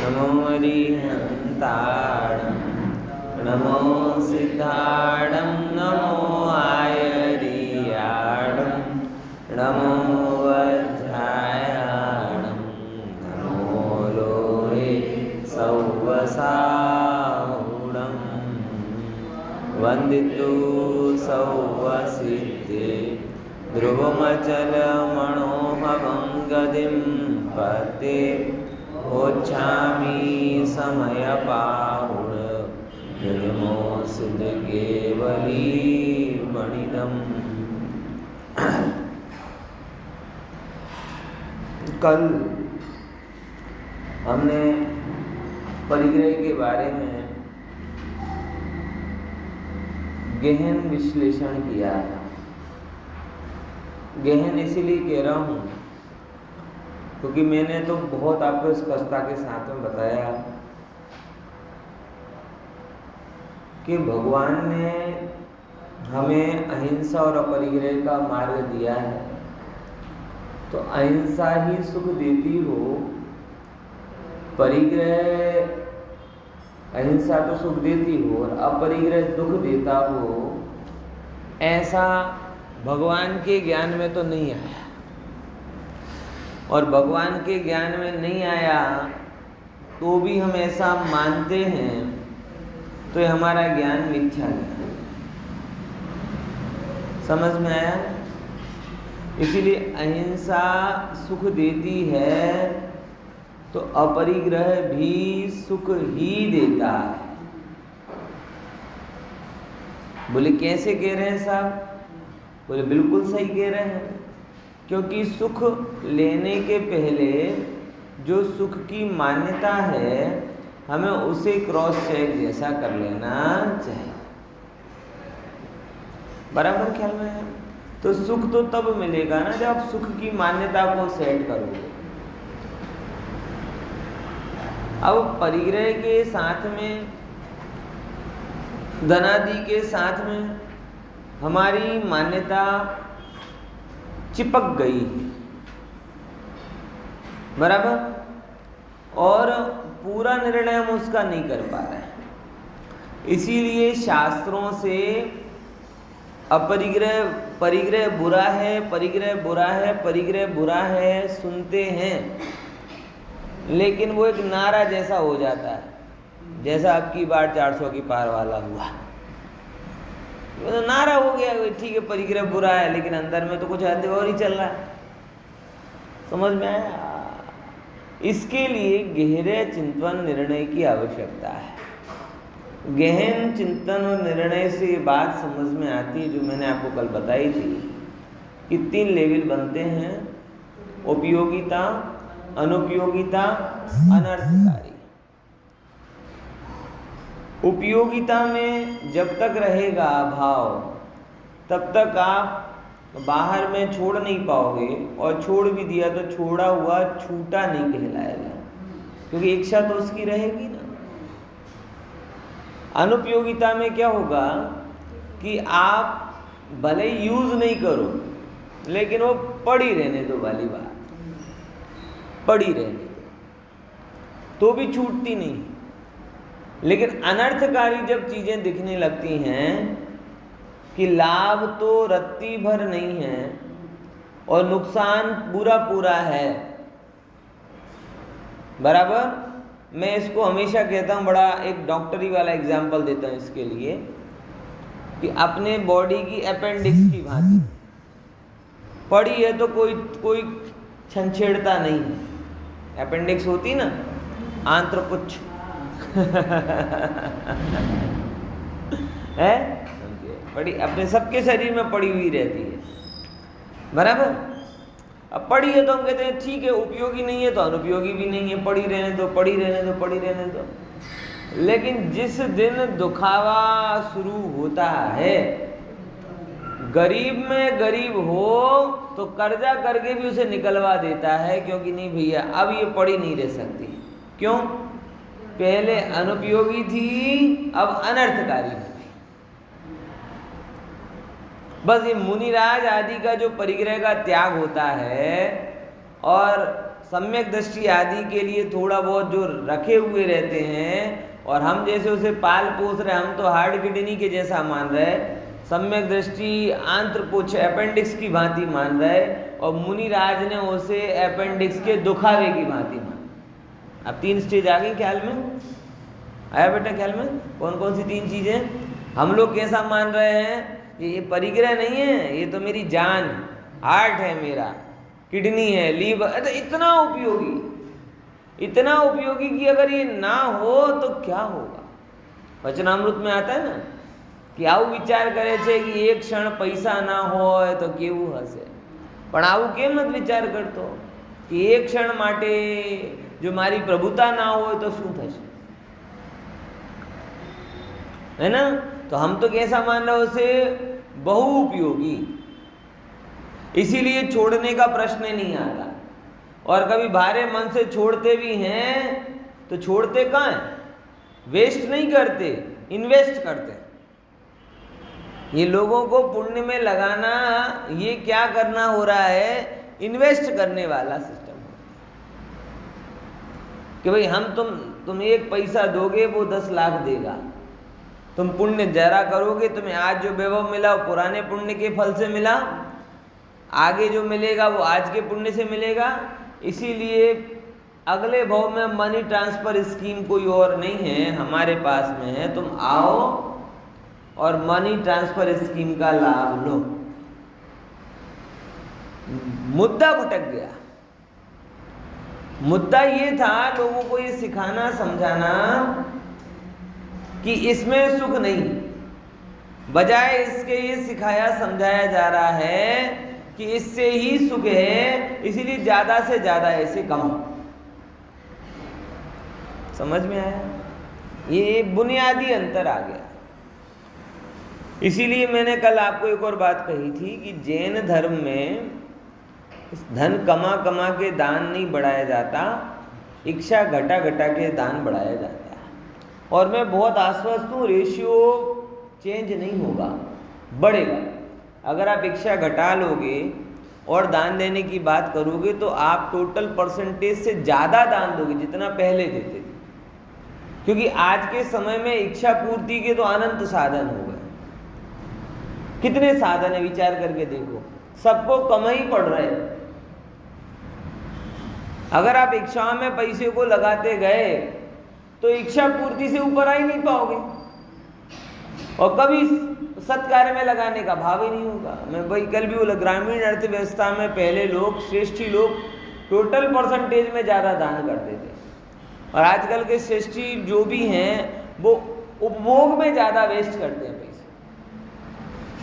नमो अरिहन्ताणं नमो सिद्धाणं नमो आयर्याणं नमो वज्रायाणं नमो लोहे सौवसाहुणं वन्दितु सौवसिद्धे ध्रुवमचलमणोहवं गदिं पते ओच्छामि समयपाहुण निर्मो सिद्धकेवली मणिदम्। कल हमने परिग्रह के बारे में गहन विश्लेषण किया था। गहन इसीलिए कह रहा हूँ क्योंकि मैंने तो बहुत आपको स्पष्टता के साथ में बताया कि भगवान ने हमें अहिंसा और अपरिग्रह का मार्ग दिया है। तो अहिंसा ही सुख देती हो, परिग्रह अहिंसा तो सुख देती हो और अपरिग्रह दुख देता हो, ऐसा भगवान के ज्ञान में तो नहीं आया। और भगवान के ज्ञान में नहीं आया तो भी हम ऐसा मानते हैं तो ये हमारा ज्ञान मिथ्या ज्ञान। समझ में आया? इसीलिए अहिंसा सुख देती है तो अपरिग्रह भी सुख ही देता है। बोले कैसे कह रहे हैं साहब? बोले बिल्कुल सही कह रहे हैं, क्योंकि सुख लेने के पहले जो सुख की मान्यता है हमें उसे क्रॉस चेक जैसा कर लेना चाहिए। बराबर ख्याल में है? तो सुख तो तब मिलेगा ना जब आप सुख की मान्यता को सेट करोगे। अब परिग्रह के साथ में, धनादि के साथ में हमारी मान्यता चिपक गई, बराबर, और पूरा निर्णय हम उसका नहीं कर पा रहे हैं। इसीलिए शास्त्रों से अपरिग्रह, परिग्रह बुरा है, परिग्रह बुरा है, परिग्रह बुरा है सुनते हैं, लेकिन वो एक नारा जैसा हो जाता है, जैसा आपकी बार 400 की पार वाला हुआ। वो तो नारा हो गया, ठीक है परिग्रह बुरा है, लेकिन अंदर में तो कुछ और ही चल रहा है। समझ में आया? इसके लिए गहरे चिंतन निर्णय की आवश्यकता है। गहन चिंतन और निर्णय से ये बात समझ में आती है जो मैंने आपको कल बताई थी कि 3 लेवल बनते हैं: उपयोगिता, अनुपयोगिता, अनर्थकारी। उपयोगिता में जब तक रहेगा भाव तब तक आप बाहर में छोड़ नहीं पाओगे, और छोड़ भी दिया तो छोड़ा हुआ छूटा नहीं कहलाएगा, क्योंकि इच्छा तो उसकी रहेगी ना। अनुपयोगिता में क्या होगा कि आप भले यूज नहीं करो लेकिन वो पड़ी रहने दो वाली बात, पड़ी रहने दो तो भी छूटती नहीं। लेकिन अनर्थकारी जब चीजें दिखने लगती हैं कि लाभ तो रत्ती भर नहीं है और नुकसान पूरा पूरा है, बराबर। मैं इसको हमेशा कहता हूँ, बड़ा एक डॉक्टरी वाला एग्जाम्पल देता हूँ इसके लिए, कि अपने बॉडी की अपेंडिक्स की भांति पड़ी है तो कोई छंछेड़ता नहीं है। अपेंडिक्स होती ना, आंत्रपुच्छ है, पड़ी अपने सबके शरीर में पड़ी हुई रहती है, बराबर। अब पड़ी है तो हम कहते हैं ठीक है, उपयोगी नहीं है तो अनुपयोगी भी नहीं है, पड़ी रहने दो, पड़ी रहने दो, पड़ी रहने दो। लेकिन जिस दिन दुखावा शुरू होता है, गरीब में गरीब हो तो कर्जा करके भी उसे निकलवा देता है, क्योंकि नहीं भैया अब ये पड़ी नहीं रह सकती। क्यों? पहले अनुपयोगी थी, अब अनर्थकारी हो गई। बस ये मुनिराज आदि का जो परिग्रह का त्याग होता है और सम्यक दृष्टि आदि के लिए थोड़ा बहुत जो रखे हुए रहते हैं और हम जैसे उसे पाल पोस रहे, हम तो हार्ड किडनी के जैसा मान रहे, सम्यक दृष्टि आंत्रपुच्छ अपेंडिक्स की भांति मान रहे, और मुनिराज ने उसे अपेंडिक्स के दुखावे की भांति मान। अब 3 स्टेज आ गई ख्याल में? आया बेटा ख्याल में? कौन कौन सी 3 चीजें? हम लोग कैसा मान रहे हैं? ये परिग्रह नहीं है, ये तो मेरी जान, हार्ट है मेरा, किडनी है, लीवर, तो इतना उपयोगी कि अगर ये ना हो तो क्या होगा? वचनामृत में आता है ना कि आવું विचार करे छे कि एक क्षण पैसा ना होय तो केवू हसे, पण आવું केम नत विचार करतो कि एक क्षण माटे जो मारी प्रभुता ना होय तो शुं थशे, है ना? तो हम तो कैसा मान रहे उसे? बहुउपयोगी। इसीलिए छोड़ने का प्रश्न नहीं आता। और कभी भारे मन से छोड़ते भी हैं तो छोड़ते कहाँ हैं? वेस्ट नहीं करते, इन्वेस्ट करते। ये लोगों को पुण्य में लगाना, ये क्या करना हो रहा है? इन्वेस्ट करने वाला सिस्टम है कि भाई हम तुम 1 पैसा दोगे वो 10 लाख देगा। तुम पुण्य जरा करोगे, तुम्हें आज जो वैभव मिला वो पुराने पुण्य के फल से मिला, आगे जो मिलेगा वो आज के पुण्य से मिलेगा। इसीलिए अगले भाव में मनी ट्रांसफर स्कीम कोई और नहीं है, हमारे पास में है। तुम आओ और मनी ट्रांसफर स्कीम का लाभ लो। मुद्दा भटक गया। मुद्दा ये था लोगों को ये सिखाना समझाना कि इसमें सुख नहीं, बजाय इसके ये सिखाया समझाया जा रहा है कि इससे ही सुख है, इसीलिए ज्यादा से ज्यादा ऐसे कमाओ। समझ में आया? ये बुनियादी अंतर आ गया। इसीलिए मैंने कल आपको एक और बात कही थी कि जैन धर्म में धन कमा कमा के दान नहीं बढ़ाया जाता, इच्छा घटा घटा के दान बढ़ाया जाता है। और मैं बहुत आश्वस्त हूँ, रेशियो चेंज नहीं होगा, बढ़ेगा। अगर आप इच्छा घटा लोगे और दान देने की बात करोगे तो आप टोटल परसेंटेज से ज़्यादा दान दोगे जितना पहले देते थे, क्योंकि आज के समय में इच्छा पूर्ति के तो अनंत साधन हो गए। कितने साधन है विचार करके देखो, सबको कम ही पड़ रहे। अगर आप इच्छाओं में पैसे को लगाते गए तो इच्छा पूर्ति से ऊपर आ ही नहीं पाओगे और कभी सत्कार्य में लगाने का भाव ही नहीं होगा। मैं भाई कल भी बोला, ग्रामीण अर्थव्यवस्था में पहले लोग, श्रेष्ठी लोग टोटल परसेंटेज में ज़्यादा दान करते थे, और आजकल के श्रेष्ठी जो भी हैं वो उपभोग में ज़्यादा वेस्ट करते हैं पैसे,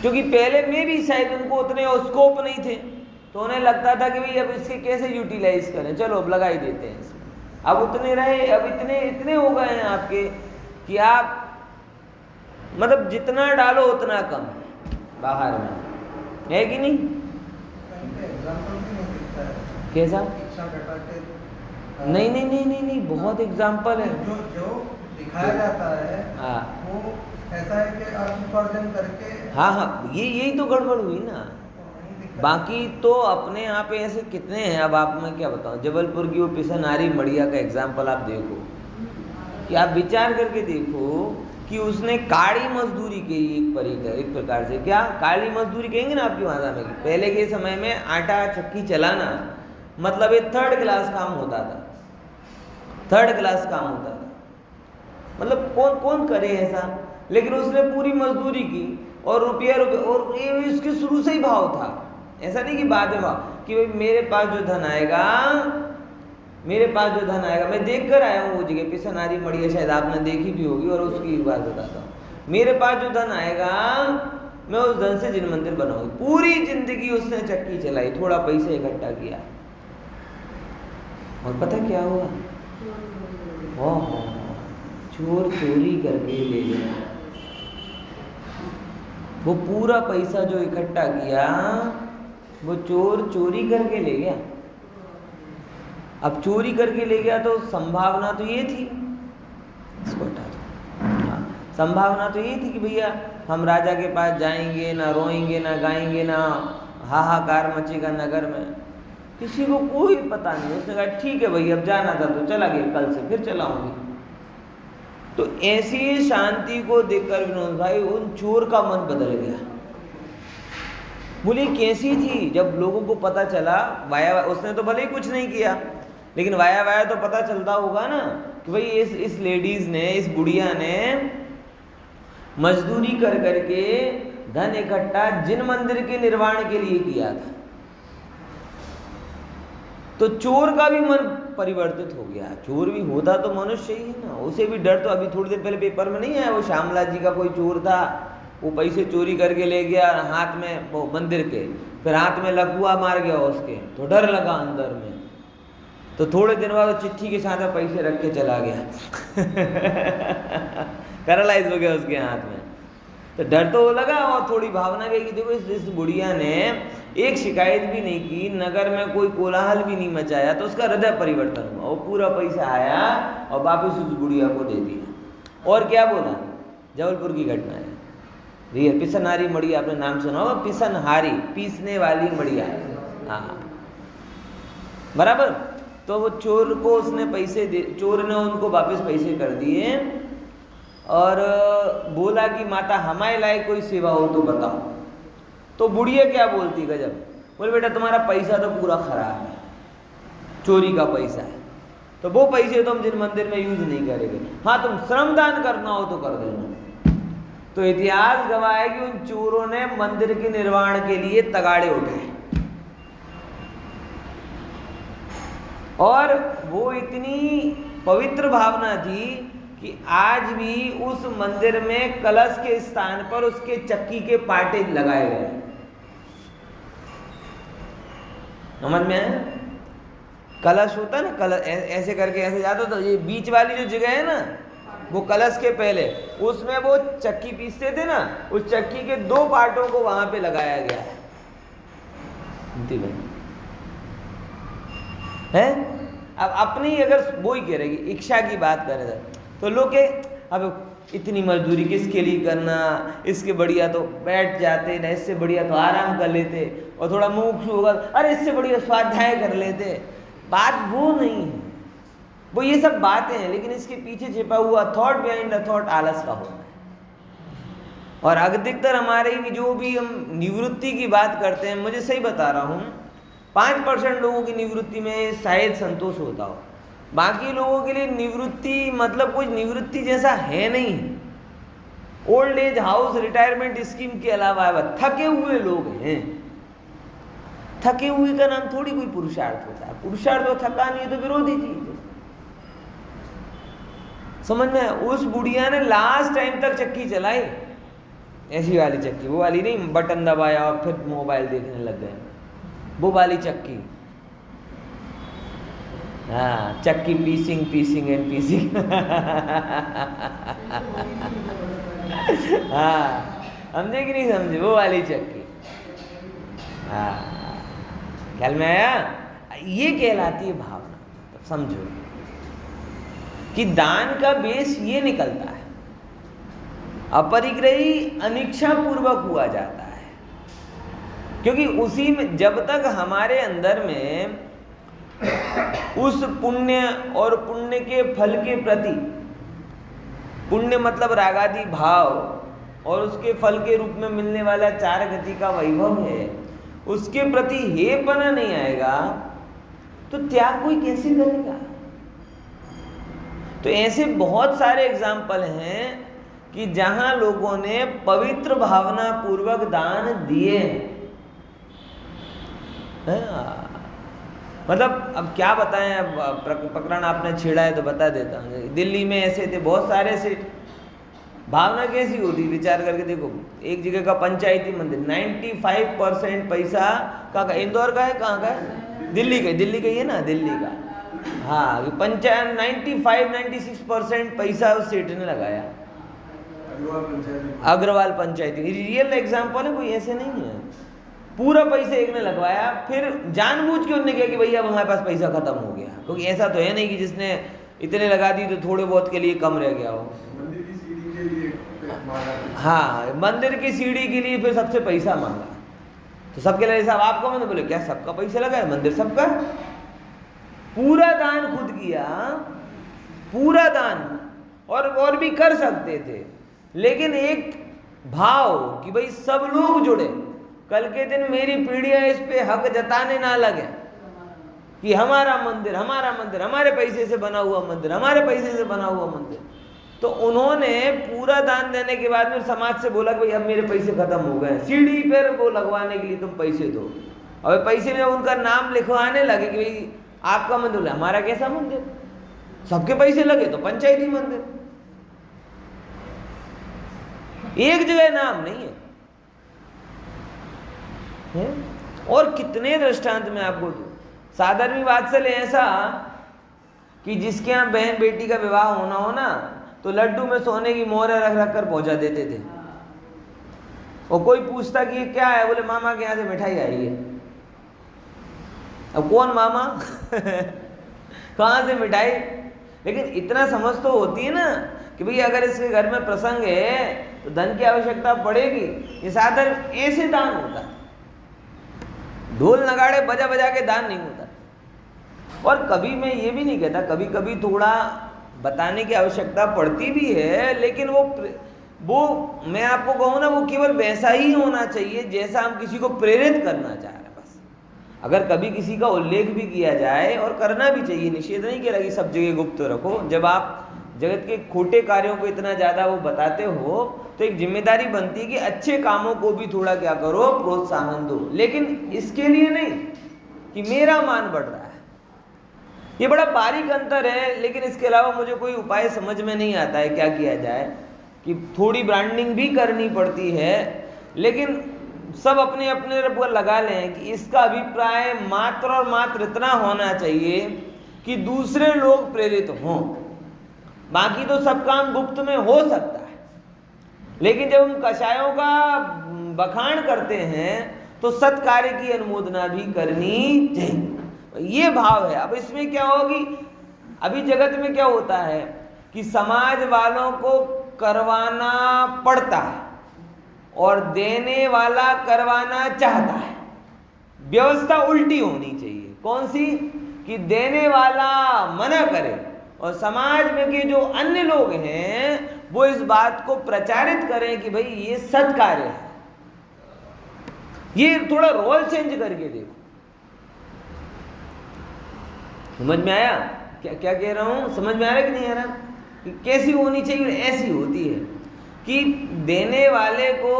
क्योंकि पहले में भी शायद उनको उतने स्कोप नहीं थे, तो उन्हें लगता था कि भाई अब इसके कैसे यूटिलाइज करें, चलो अब लगा ही देते हैं इसमें। अब उतने रहे, अब इतने हो गए हैं आपके कि आप मतलब जितना डालो उतना कम बाहर में, है कि नहीं? कैसा? नहीं, बहुत एग्जाम्पल है जो दिखाया जाता है। हाँ, वो ऐसा है कि आप उपार्जन करके, हाँ, यही तो गड़बड़ हुई ना। बाकी तो अपने यहाँ पे ऐसे कितने हैं, अब आप मैं क्या बताऊँ। जबलपुर की वो पिसनारी मड़िया का एग्जाम्पल आप देखो कि आप विचार करके देखो कि उसने काली मजदूरी की एक प्रकार से। क्या काली मजदूरी कहेंगे ना आपकी भाषा में? पहले के समय में आटा चक्की चलाना मतलब एक 3rd क्लास काम होता था, 3rd क्लास काम होता था। मतलब कौन कौन करे ऐसा, लेकिन उसने पूरी मजदूरी की और रुपया और ये इसके शुरू से ही भाव था। ऐसा नहीं कि बाद में भाव कि भाई मेरे पास जो धन आएगा, मैं देख कर आया हूँ वो जगह पिसनारी मड़िया, शायद आपने देखी भी होगी, और उसकी एक बात बताता हूँ। मेरे पास जो धन आएगा मैं उस धन से जिन मंदिर बनाऊंगी। पूरी जिंदगी उसने चक्की चलाई, थोड़ा पैसा इकट्ठा किया, और पता क्या हुआ? चोर चोरी करके ले गया वो पूरा पैसा जो इकट्ठा किया, वो चोर चोरी करके ले गया। अब चोरी करके ले गया तो संभावना तो ये थी, इसको हटा दो। हाँ, संभावना तो ये थी कि भैया हम राजा के पास जाएंगे, ना रोएंगे, ना गाएंगे, ना हाहाकार मचेगा नगर में, किसी को कोई पता नहीं। उसने कहा ठीक है भाई, अब जाना था तो चला गया, कल से फिर चलाऊंगी। तो ऐसी शांति को देखकर विनोद भाई उन चोर का मन बदल गया। बोली कैसी थी? जब लोगों को पता चला, वाया उसने तो भले ही कुछ नहीं किया, लेकिन वाया वाया तो पता चलता होगा ना कि भाई इस लेडीज ने, इस बुढ़िया ने मजदूरी कर करके धन इकट्ठा जिन मंदिर के निर्माण के लिए किया था। तो चोर का भी मन परिवर्तित हो गया। चोर भी होता तो मनुष्य ही है ना, उसे भी डर। तो अभी थोड़ी देर पहले पेपर में नहीं आया, वो श्यामला जी का कोई चोर था, वो पैसे चोरी करके ले गया हाथ में, वो मंदिर के, फिर हाथ में लकुआ मार गया उसके, तो डर लगा अंदर में। तो थोड़े दिन बाद चिट्ठी के साथ में पैसे रख के चला गया पैरालाइज हो गया उसके हाथ में। तो डर तो लगा और थोड़ी भावना भी कि देखो इस बुढ़िया ने एक शिकायत भी नहीं की, नगर में कोई कोलाहल भी नहीं मचाया, तो उसका हृदय परिवर्तन हुआ। वो पूरा पैसा आया और वापस उस बुढ़िया को दे दिया। और क्या बोला? जबलपुर की घटना है, रियल पिसनहारी मड़िया, आपने नाम सुना होगा, पिसनहारी, पीसने वाली मड़िया। हाँ बराबर। तो वो चोर को उसने पैसे दे, चोर ने उनको वापस पैसे कर दिए और बोला कि माता हमारे लायक कोई सेवा हो तो बताओ। तो बुढ़िया क्या बोलती गजब, बोले बेटा तुम्हारा पैसा तो पूरा खराब है, चोरी का पैसा है, तो वो पैसे तो हम जिन मंदिर में यूज नहीं करेंगे, हाँ तुम श्रमदान करना हो तो कर देना। तो इतिहास गवाह है कि उन चोरों ने मंदिर के निर्माण के लिए तगाड़े उठाए और वो इतनी पवित्र भावना थी कि आज भी उस मंदिर में कलश के स्थान पर उसके चक्की के पाटे लगाए गए। समझ में है? कलश होता है ना, कलश ऐसे करके ऐसे जाता, तो ये बीच वाली जो जगह है ना, वो कलश के पहले उसमें वो चक्की पीसते थे ना, उस चक्की के 2 पार्टों को वहां पे लगाया गया है। अब अपनी अगर वो ही कह रही इच्छा की बात करें तो लोग के अब इतनी मजदूरी किसके लिए करना, इसके बढ़िया तो बैठ जाते ना, इससे बढ़िया तो आराम कर लेते, और थोड़ा मुख होगा अरे इससे बढ़िया स्वाध्याय कर लेते। बात वो नहीं है, वो ये सब बातें हैं, लेकिन इसके पीछे छिपा हुआ थॉट बिहाइंड द थॉट आलस का होता है। और अधिकतर हमारे जो भी हम निवृत्ति की बात करते हैं, मुझे सही बता रहा हूँ 5% लोगों की निवृत्ति में शायद संतोष होता हो, बाकी लोगों के लिए निवृत्ति मतलब कुछ निवृत्ति जैसा है नहीं। Old age house retirement scheme के अलावा थके हुए लोग हैं। थके हुए का नाम थोड़ी कोई पुरुषार्थ होता है, पुरुषार्थ तो थका नहीं है तो विरोधी चीज है। समझ में? उस बुढ़िया ने लास्ट टाइम तक चक्की चलाई, ऐसी वाली चक्की, वो वाली नहीं बटन दबाया और फिर मोबाइल देखने लग गए, वो वाली चक्की। हाँ, चक्की पीसिंग एंड पीसिंग हाँ, समझे कि नहीं समझे? वो वाली चक्की। हाँ, ख्याल में आया? ये कहलाती है भावना। तो समझो कि दान का बेस ये निकलता है, अपरिग्रही अनिच्छा पूर्वक हुआ जाता है, क्योंकि उसी में जब तक हमारे अंदर में उस पुण्य और पुण्य के फल के प्रति, पुण्य मतलब रागादि भाव, और उसके फल के रूप में मिलने वाला 4 गति का वैभव है, उसके प्रति हेपना नहीं आएगा तो त्याग कोई कैसे करेगा? तो ऐसे बहुत सारे एग्जाम्पल हैं कि जहां लोगों ने पवित्र भावना पूर्वक दान दिए हैं। मतलब अब क्या बताएं, अब प्रकरण आपने छेड़ा है तो बता देता हूँ। दिल्ली में ऐसे थे बहुत सारे सेठ। भावना कैसी होती, विचार करके देखो। एक जगह का पंचायती मंदिर 95% पैसा का इंदौर का है, कहाँ का है? दिल्ली का ही है ना, दिल्ली का। हाँ, पंचायत 95-96% पैसा उस सेठ ने लगाया। अग्रवाल पंचायती रियल एग्जाम्पल है, कोई ऐसे नहीं है। पूरा पैसा एक ने लगवाया, फिर जानबूझ के उन्होंने कहा कि भैया अब हमारे पास पैसा खत्म हो गया, क्योंकि ऐसा तो है नहीं कि जिसने इतने लगा दी तो थोड़े बहुत के लिए कम रह गया हो। मंदिर की सीढ़ी के लिए हाँ, मंदिर की सीढ़ी के लिए फिर सबसे पैसा मांगा। तो सब कह रहे साहब आपका मंदिर, बोले क्या सबका पैसा लगा है, मंदिर सबका, पूरा दान खुद किया, पूरा दान, और भी कर सकते थे, लेकिन एक भाव कि भाई सब लोग जुड़े, कल के दिन मेरी पीढ़ियां इस पे हक जताने ना लगे कि हमारा मंदिर, हमारे पैसे से बना हुआ मंदिर, हमारे पैसे से बना हुआ मंदिर। तो उन्होंने पूरा दान देने के बाद में समाज से बोला कि भाई अब मेरे पैसे खत्म हो गए, सीढ़ी पर वो लगवाने के लिए तुम पैसे दो। और पैसे में उनका नाम लिखवाने लगे कि भाई आपका मंदिर, हमारा कैसा मंदिर, सबके पैसे लगे तो पंचायती मंदिर, एक जगह नाम नहीं है। और कितने दृष्टांत में आपको दूं। साधर्मी वात्सल्य ऐसा कि जिसके यहाँ बहन बेटी का विवाह होना हो ना, तो लड्डू में सोने की मोहर रख रख कर पहुंचा देते थे। और कोई पूछता कि ये क्या है, बोले मामा के यहाँ से मिठाई आई है। अब कौन मामा कहाँ से मिठाई, लेकिन इतना समझ तो होती है ना कि भाई अगर इसके घर में प्रसंग है तो धन की आवश्यकता पड़ेगी। ये साधन ऐसे दान होता, ढोल नगाड़े बजा बजा के दान नहीं होता। और कभी मैं ये भी नहीं कहता, कभी कभी थोड़ा बताने की आवश्यकता पड़ती भी है, लेकिन वो मैं आपको कहूँ ना, वो केवल वैसा ही होना चाहिए जैसा हम किसी को प्रेरित करना चाह रहे हैं बस। अगर कभी किसी का उल्लेख भी किया जाए, और करना भी चाहिए, निषेध नहीं कह रहा कि सब जगह गुप्त रखो, जब आप जगत के खोटे कार्यों को इतना ज़्यादा वो बताते हो तो एक जिम्मेदारी बनती है कि अच्छे कामों को भी थोड़ा क्या करो, प्रोत्साहन दो। लेकिन इसके लिए नहीं कि मेरा मान बढ़ रहा है, ये बड़ा बारीक अंतर है। लेकिन इसके अलावा मुझे कोई उपाय समझ में नहीं आता है क्या किया जाए, कि थोड़ी ब्रांडिंग भी करनी पड़ती है, लेकिन सब अपने अपने पर लगा लें कि इसका अभिप्राय मात्र और मात्र इतना होना चाहिए कि दूसरे लोग प्रेरित हों। बाकी तो सब काम गुप्त में हो सकता है, लेकिन जब हम कषायों का बखान करते हैं तो सत्कार्य की अनुमोदना भी करनी चाहिए, ये भाव है। अब इसमें क्या होगी, अभी जगत में क्या होता है कि समाज वालों को करवाना पड़ता है और देने वाला करवाना चाहता है। व्यवस्था उल्टी होनी चाहिए। कौन सी, कि देने वाला मना करे और समाज में के जो अन्य लोग हैं वो इस बात को प्रचारित करें कि भाई ये सत्कार्य है। ये थोड़ा रोल चेंज करके देखो, समझ में आया क्या क्या कह रहा हूं, समझ में आ रहा है कि नहीं आ रहा, कि कैसी होनी चाहिए, ऐसी होती है कि देने वाले को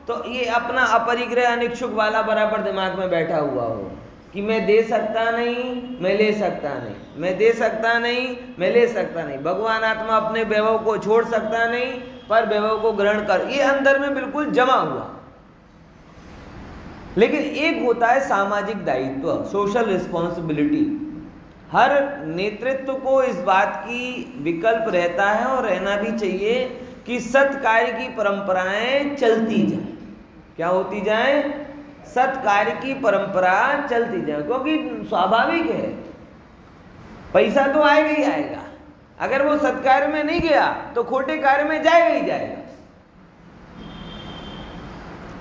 तो ये अपना अपरिग्रह अनिच्छुक वाला बराबर दिमाग में बैठा हुआ हो कि मैं दे सकता नहीं, मैं ले सकता नहीं, मैं दे सकता नहीं, मैं ले सकता नहीं, भगवान आत्मा अपने वैभव को छोड़ सकता नहीं पर वैभव को ग्रहण कर, ये अंदर में बिल्कुल जमा हुआ। लेकिन एक होता है सामाजिक दायित्व, सोशल रिस्पॉन्सिबिलिटी। हर नेतृत्व को इस बात की विकल्प रहता है और रहना भी चाहिए कि सत्कार्य की परंपराएं चलती जाए। क्या होती जाए, सत्कार्य की परंपरा चलती जाए, क्योंकि स्वाभाविक है पैसा तो आएगा ही आएगा। अगर वो सत्कार्य में नहीं गया तो खोटे कार्य में जाएगा ही जाएगा।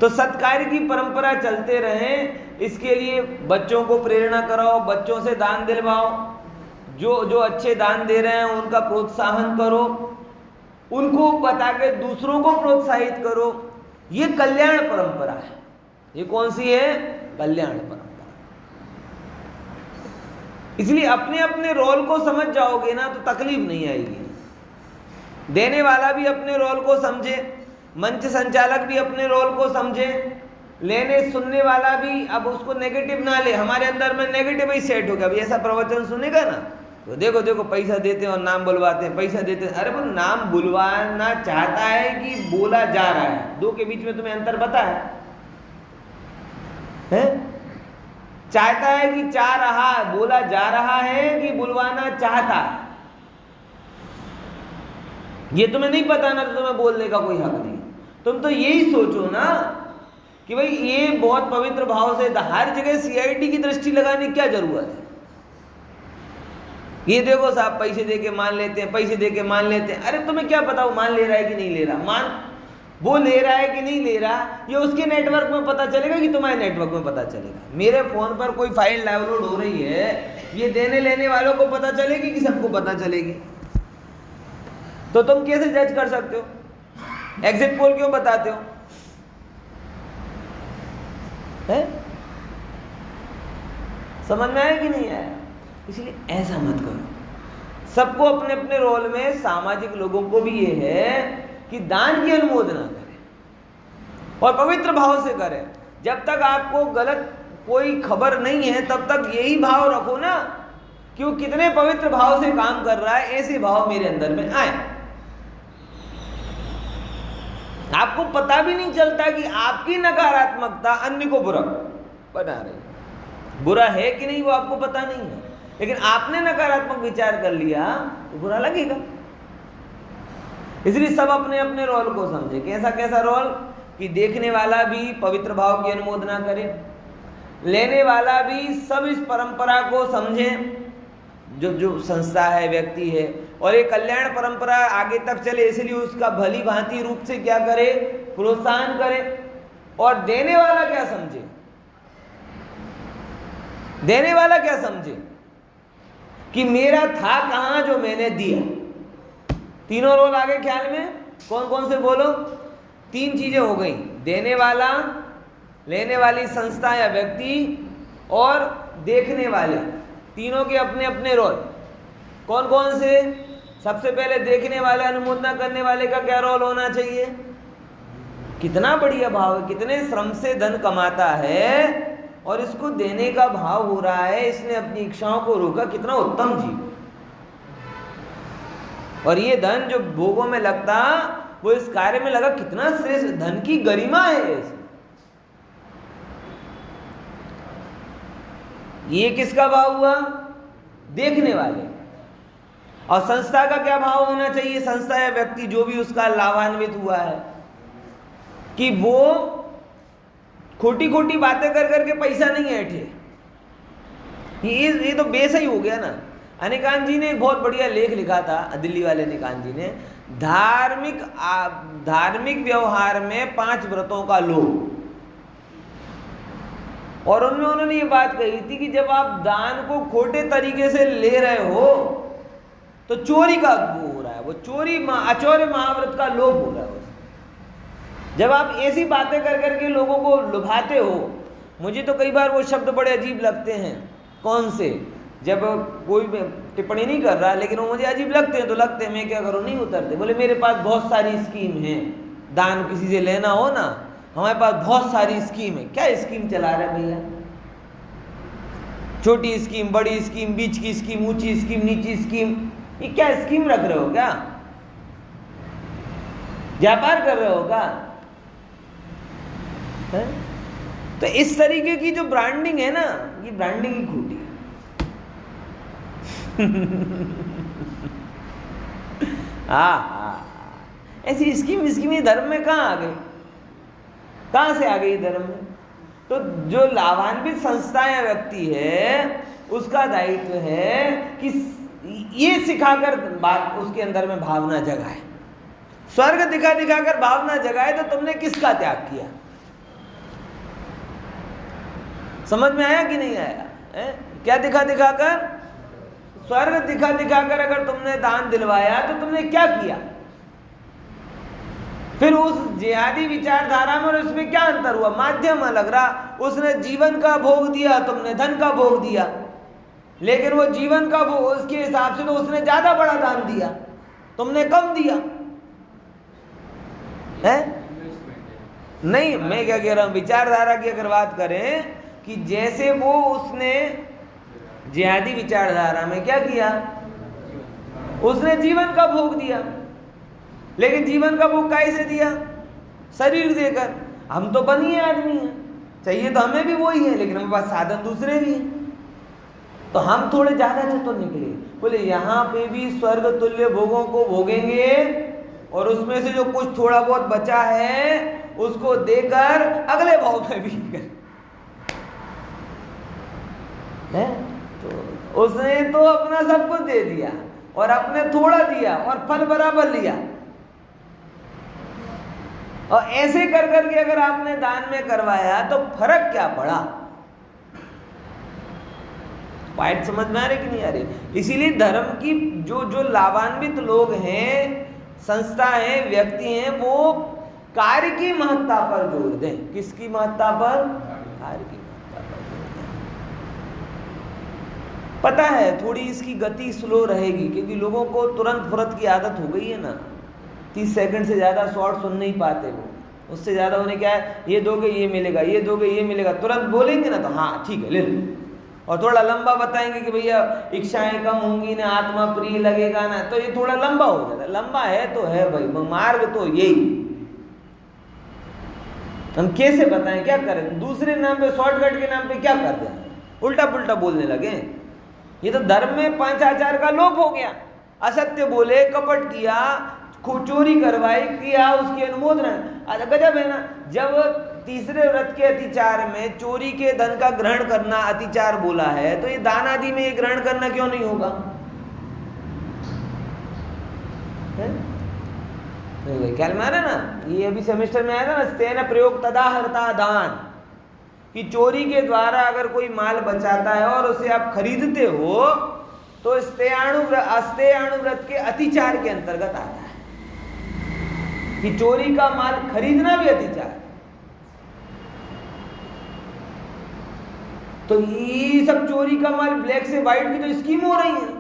तो सत्कार्य की परंपरा चलते रहे, इसके लिए बच्चों को प्रेरणा कराओ, बच्चों से दान दिलवाओ, जो अच्छे दान दे रहे हैं उनका प्रोत्साहन करो, उनको बता के दूसरों को प्रोत्साहित करो। ये कल्याण परंपरा है। ये कौन सी है, कल्याण परंपरा। इसलिए अपने अपने रोल को समझ जाओगे ना तो तकलीफ नहीं आएगी। देने वाला भी अपने रोल को समझे, मंच संचालक भी अपने रोल को समझे, लेने सुनने वाला भी अब उसको नेगेटिव ना ले। हमारे अंदर में नेगेटिव ही सेट हो गया, अभी ऐसा प्रवचन सुनेगा ना तो देखो देखो पैसा देते हैं और नाम बुलवाते हैं, पैसा देते हैं। अरे वो नाम बुलवाना चाहता है कि बोला जा रहा है, दो के बीच में तुम्हें अंतर पता है? चाहता है कि चाह रहा, बोला जा रहा है कि बुलवाना चाहता है, ये तुम्हें नहीं पता ना, तो तुम्हें बोलने का कोई हक नहीं। तुम तो यही सोचो ना कि भाई ये बहुत पवित्र भाव से, हर जगह सीआईडी की दृष्टि लगाने की क्या जरूरत है। ये देखो पैसे दे के मान लेते हैं, पैसे दे के मान लेते हैं। अरे तुम्हें क्या पता वो मान ले रहा है कि नहीं ले रहा। वो ले रहा है कि नहीं ले रहा, ये उसके नेटवर्क में पता चलेगा कि तुम्हारे नेटवर्क में पता चलेगा। मेरे फोन पर कोई फाइल डाउनलोड हो रही है, ये देने लेने वालों को पता चलेगी कि सबको पता चलेगी? तो तुम कैसे जज कर सकते हो? एग्जिट पोल क्यों बताते हो? है? समझ में आया कि नहीं आया? इसलिए ऐसा मत करो। सबको अपने अपने रोल में, सामाजिक लोगों को भी ये है कि दान की अनुमोदना करें और पवित्र भाव से करें। जब तक आपको गलत कोई खबर नहीं है तब तक यही भाव रखो ना कि वो कितने पवित्र भाव से काम कर रहा है, ऐसे भाव मेरे अंदर में आए। आपको पता भी नहीं चलता कि आपकी नकारात्मकता अन्य को बुरा बना रही है। बुरा है कि नहीं वो आपको पता नहीं है, लेकिन आपने नकारात्मक विचार कर लिया तो बुरा लगेगा। इसलिए सब अपने अपने रोल को समझे। कैसा कैसा रोल? कि देखने वाला भी पवित्र भाव की अनुमोदना करे, लेने वाला भी सब इस परंपरा को समझे, जो संस्था है, व्यक्ति है, और ये कल्याण परंपरा आगे तक चले, इसलिए उसका भली भांति रूप से क्या करे? प्रोत्साहन करे। और देने वाला क्या समझे? देने वाला क्या समझे कि मेरा था कहां जो मैंने दिया। तीनों रोल आगे ख्याल में कौन कौन से बोलो? 3 चीजें हो गई, देने वाला, लेने वाली संस्था या व्यक्ति और देखने वाले। तीनों के अपने अपने रोल। कौन कौन से? सबसे पहले देखने वाले, अनुमोदना करने वाले का क्या रोल होना चाहिए? कितना बढ़िया भाव है, कितने श्रम से धन कमाता है और इसको देने का भाव हो रहा है, इसने अपनी इच्छाओं को रोका, कितना उत्तम जीव। और ये धन जो भोगों में लगता वो इस कार्य में लगा, कितना श्रेष्ठ, धन की गरिमा है इसमें। ये किसका भाव हुआ? देखने वाले। और संस्था का क्या भाव होना चाहिए? संस्था या व्यक्ति जो भी उसका लाभान्वित हुआ है, कि वो खोटी खोटी बातें कर करके पैसा नहीं ऐंठे। ये तो बेसही हो गया ना। अनिकांत जी ने एक बहुत बढ़िया लेख लिखा था, दिल्ली वाले अनिकांत जी ने, धार्मिक व्यवहार में 5 व्रतों का लोभ। और उनमें उन्होंने ये बात कही थी कि जब आप दान को खोटे तरीके से ले रहे हो तो चोरी का वो हो रहा है, वो अचौर्य महाव्रत का लोभ हो रहा है। जब आप ऐसी बातें कर करके लोगों को लुभाते हो, मुझे तो कई बार वो शब्द बड़े अजीब लगते हैं। कौन से? जब कोई टिप्पणी नहीं कर रहा लेकिन वो मुझे अजीब लगते हैं तो लगते हैं, मैं क्या करूँ, नहीं उतरते। बोले मेरे पास बहुत सारी स्कीम है, दान किसी से लेना हो ना, हमारे पास बहुत सारी स्कीम है। क्या स्कीम चला रहे भैया? छोटी स्कीम, बड़ी स्कीम, बीच की स्कीम, ऊंची स्कीम, नीची स्कीम, ये क्या स्कीम रख रहे हो? क्या व्यापार कर रहे हो क्या? है? तो इस तरीके की जो ब्रांडिंग है ना, ये ब्रांडिंग ही खोटी है। ऐसी स्कीम धर्म में कहाँ आ गई? कहाँ से आ गई धर्म में? तो जो लाभान्वित संस्था या व्यक्ति है उसका दायित्व है कि ये सिखाकर बात उसके अंदर में भावना जगाए। स्वर्ग दिखा दिखाकर भावना जगाए तो तुमने किसका त्याग किया? समझ में आया कि नहीं आया? क्या दिखा दिखाकर? स्वर्ग दिखा दिखाकर अगर तुमने दान दिलवाया तो तुमने क्या किया? फिर उस जिहादी विचारधारा में और उसमें क्या अंतर हुआ? माध्यम अलग रहा। उसने जीवन का भोग दिया, तुमने धन का भोग दिया, लेकिन वो जीवन का भोग उसके हिसाब से तो उसने ज्यादा बड़ा दान दिया, तुमने कम दिया है। नहीं, मैं क्या कह रहा हूं, विचारधारा की अगर बात करें कि जैसे वो उसने जिहादी विचारधारा में क्या किया, उसने जीवन का भोग दिया, लेकिन जीवन का भोग कैसे दिया? शरीर देकर। हम तो बनिए आदमी हैं, चाहिए तो हमें भी वही है, लेकिन हमारे पास साधन दूसरे भी हैं, तो हम थोड़े ज्यादा चतुर निकले। बोले यहाँ पे भी स्वर्ग तुल्य भोगों को भोगेंगे और उसमें से जो कुछ थोड़ा बहुत बचा है उसको देकर अगले भाव में भी है। तो उसने तो अपना सब कुछ दे दिया और अपने थोड़ा दिया और फल बराबर लिया, और ऐसे कर करके अगर आपने दान में करवाया तो फर्क क्या पड़ा? पॉइंट समझ में आ रही कि नहीं आ रही? इसीलिए धर्म की जो लाभान्वित लोग हैं, संस्था हैं, व्यक्ति हैं, वो कार्य की महत्ता पर जोर दें। किसकी महत्ता पर? कार्य की महत्ता पर जोर दें। पता है थोड़ी इसकी गति स्लो रहेगी, क्योंकि लोगों को तुरंत फुरत की आदत हो गई है ना। 30 सेकंड से ज़्यादा शॉर्ट सुन नहीं पाते वो। उससे ज़्यादा उन्हें क्या है, ये दोगे ये मिलेगा, ये दोगे ये मिलेगा, तुरंत बोलेंगे ना तो हाँ ठीक है ले लो। और थोड़ा लंबा बताएंगे कि भैया इच्छाएं कम होंगी ना, आत्मा प्रिय लगेगा ना, तो ये थोड़ा लंबा हो जाता है। लंबा है तो है भाई, मार्ग तो यही। हम कैसे बताएं, क्या करें? दूसरे नाम पे, शॉर्टकट के नाम पे क्या कर दें? उल्टा पुल्टा बोलने लगे। ये तो धर्म में 5 आचार का लोप हो गया। असत्य बोले, कपट किया, चोरी करवाई, किया, उसकी अनुमोदना। गजब है ना। जब तीसरे व्रत के अतिचार में चोरी के धन का ग्रहण करना अतिचार बोला है, तो ये दान आदि में ये ग्रहण करना क्यों नहीं होगा? ख्याल में आ रहा ना? ये अभी सेमेस्टर में आया था ना, स्तेन प्रयोग तदाहर्ता दान, कि चोरी के द्वारा अगर कोई माल बचाता है और उसे आप खरीदते हो तो अस्तेयाणु व्रत के अतिचार के अंतर्गत आता है, कि चोरी का माल खरीदना भी अतिचार। तो ये सब चोरी का माल, ब्लैक से व्हाइट की तो स्कीम हो रही है?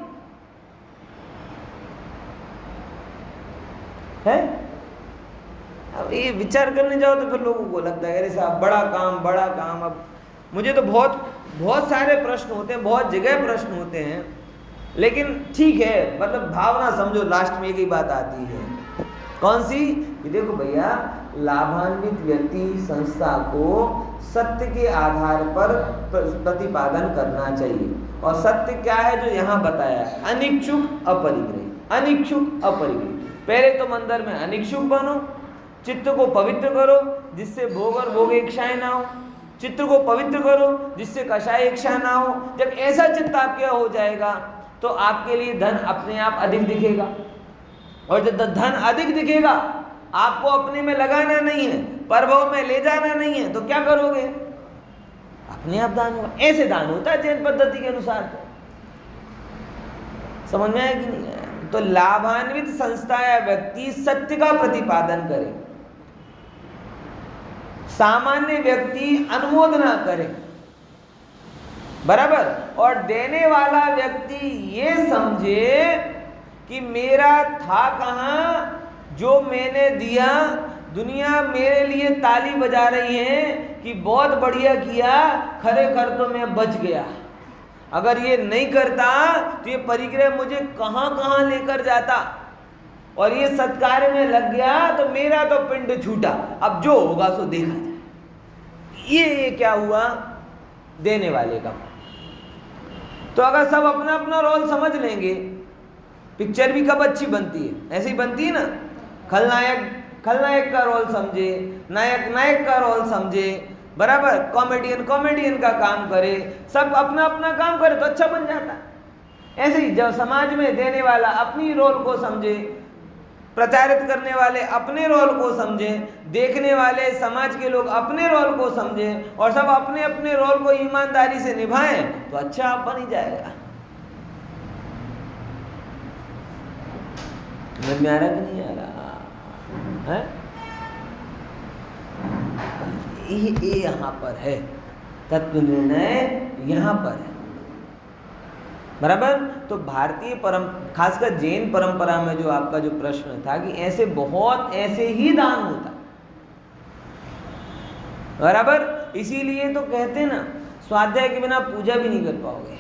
अब ये विचार करने जाओ तो फिर लोगों को लगता है अरे साहब बड़ा काम। अब मुझे तो बहुत सारे प्रश्न होते हैं, बहुत जगह प्रश्न होते हैं, लेकिन ठीक है, मतलब भावना समझो। लास्ट में एक ही बात आती है, कौन सी? कि देखो भैया, लाभान्वित व्यक्ति संस्था को सत्य के आधार पर प्रतिपादन करना चाहिए। और सत्य क्या है जो यहाँ बताया है? अनिच्छुक अपरिग्रही, अनिच्छुक अपरिग्रही। पहले तो मंदिर में अनिच्छुक बनो, चित्त को पवित्र करो जिससे भोग और भोग इच्छाएं ना हो, चित्त को पवित्र करो जिससे कषाय इच्छा ना हो। जब ऐसा चित्त आपके हो जाएगा तो आपके लिए धन अपने आप अधिक दिखेगा, और जब धन अधिक दिखेगा आपको अपने में लगाना नहीं है, प्रभाव में ले जाना नहीं है, तो क्या करोगे? अपने आप दान होगा। ऐसे दान होता है जैन पद्धति के अनुसार। समझ में आया कि नहीं आया? तो लाभान्वित संस्था या व्यक्ति सत्य का प्रतिपादन करे, सामान्य व्यक्ति अनुमोदना करे, बराबर। और देने वाला व्यक्ति ये समझे कि मेरा था कहाँ, जो मैंने दिया, दुनिया मेरे लिए ताली बजा रही है कि बहुत बढ़िया किया, खरेखर तो मैं बच गया। अगर ये नहीं करता तो ये परिग्रह मुझे कहाँ कहाँ लेकर जाता, और ये सत्कार में लग गया तो मेरा तो पिंड छूटा। अब जो होगा सो देखा जाए। ये क्या हुआ? देने वाले का। तो अगर सब अपना अपना रोल समझ लेंगे, पिक्चर भी कब अच्छी बनती है? ऐसे ही बनती है ना। खलनायक का रोल समझे, नायक का रोल समझे, बराबर। कॉमेडियन का काम करे, सब अपना अपना काम करे तो अच्छा बन जाता है। ऐसे ही जब समाज में देने वाला अपनी रोल को समझे, प्रचारित करने वाले अपने रोल को समझें, देखने वाले समाज के लोग अपने रोल को समझें, और सब अपने अपने रोल को ईमानदारी से निभाएं, तो अच्छा आप बन ही जाएगा। समझ में आ रहा कि नहीं आ रहा है? ये यहाँ पर है, तत्व निर्णय यहाँ पर है, बराबर। तो भारतीय खासकर जैन परंपरा में जो आपका जो प्रश्न था कि ऐसे ही दान होता, बराबर। इसीलिए तो कहते ना, स्वाध्याय के बिना पूजा भी नहीं कर पाओगे,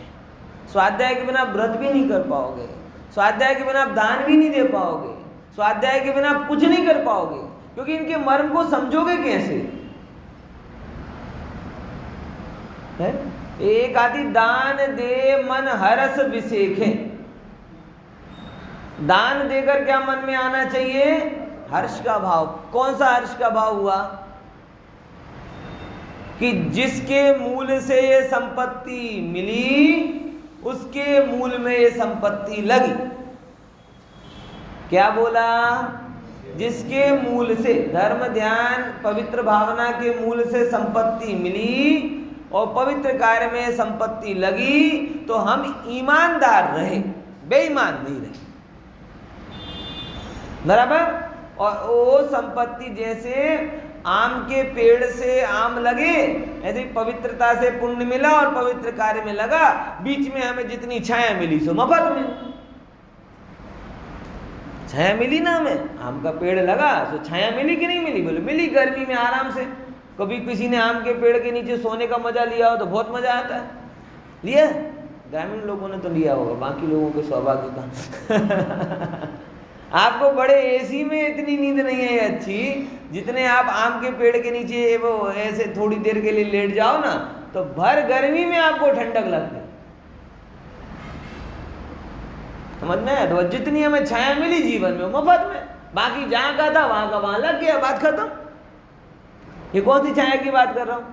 स्वाध्याय के बिना व्रत भी नहीं कर पाओगे, स्वाध्याय के बिना आप दान भी नहीं दे पाओगे, स्वाध्याय के बिना आप कुछ नहीं कर पाओगे, क्योंकि इनके मर्म को समझोगे कैसे? है? एक आदि दान दे मन हरस विसेखे। दान देकर क्या मन में आना चाहिए? हर्ष का भाव। कौन सा हर्ष का भाव हुआ? कि जिसके मूल से ये संपत्ति मिली उसके मूल में ये संपत्ति लगी। क्या बोला? जिसके मूल से धर्म ध्यान पवित्र भावना के मूल से संपत्ति मिली और पवित्र कार्य में संपत्ति लगी, तो हम ईमानदार रहे, बेईमान नहीं रहे। बराबर। और वो संपत्ति जैसे आम के पेड़ से आम लगे, ऐसे पवित्रता से पुण्य मिला और पवित्र कार्य में लगा, बीच में हमें जितनी छाया मिली सो मफत में छाया मिली ना, हमें आम का पेड़ लगा तो छाया मिली कि नहीं मिली? बोले मिली, गर्मी में आराम से। कभी किसी ने आम के पेड़ के नीचे सोने का मजा लिया हो तो बहुत मजा आता है। लिया? ग्रामीण लोगों ने तो लिया होगा, बाकी लोगों के सौभाग्य का आपको बड़े एसी में इतनी नींद नहीं है अच्छी, जितने आप आम के पेड़ के नीचे वो ऐसे थोड़ी देर के लिए लेट जाओ ना, तो भर गर्मी में आपको ठंडक लगती है। समझ में आया? तो जितनी हमें छाया मिली जीवन में मफत में, बाकी जहां का था वहां का वहां लग गया, बात खत्म। ये कौन सी छाया की बात कर रहा हूं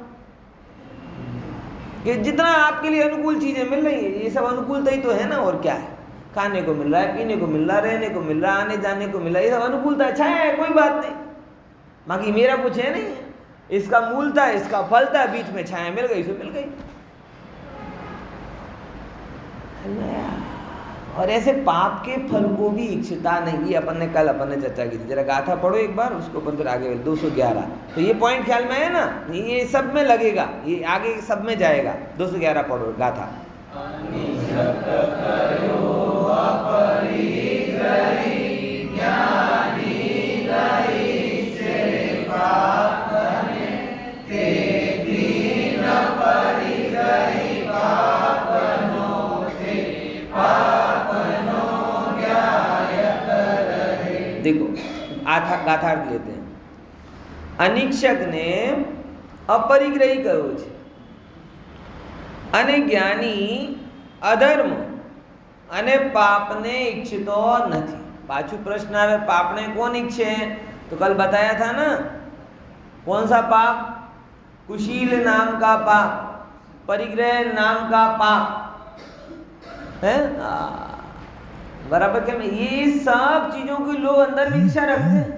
कि जितना आपके लिए अनुकूल चीजें मिल रही है, ये सब अनुकूलता ही तो है ना, और क्या है? खाने को मिल रहा है, पीने को मिल रहा है, रहने को मिल रहा है, आने जाने को मिल रहा है, ये सब अनुकूलता है, छाया है, कोई बात नहीं। बाकी मेरा कुछ है नहीं है, इसका मूल था, इसका फल था, बीच में छाया मिल गई सो मिल गई। और ऐसे पाप के फल को भी इच्छता नहीं, ये अपन ने चर्चा की थी। जरा गाथा पढ़ो एक बार, उसको अपन फिर आगे 211। तो ये पॉइंट ख्याल में है ना, ये सब में लगेगा, ये आगे सब में जाएगा। 211 पढ़ो गाथा। देखो गाथार्थ लेते हैं। अनिक्षक ने अपरिग्रही करो छे અને જ્ઞાની અધર્મ અને પાપને ઈચ્છતો નથી। પાછું પ્રશ્ન આવે, પાપને કોણ ઈચ્છે? तो कल बताया था ना, कौन सा पाप? कुशील नाम का पाप, परिग्रह नाम का पाप है। बराबर क्या? ये सब चीजों की लोग अंदर में इच्छा रखते हैं।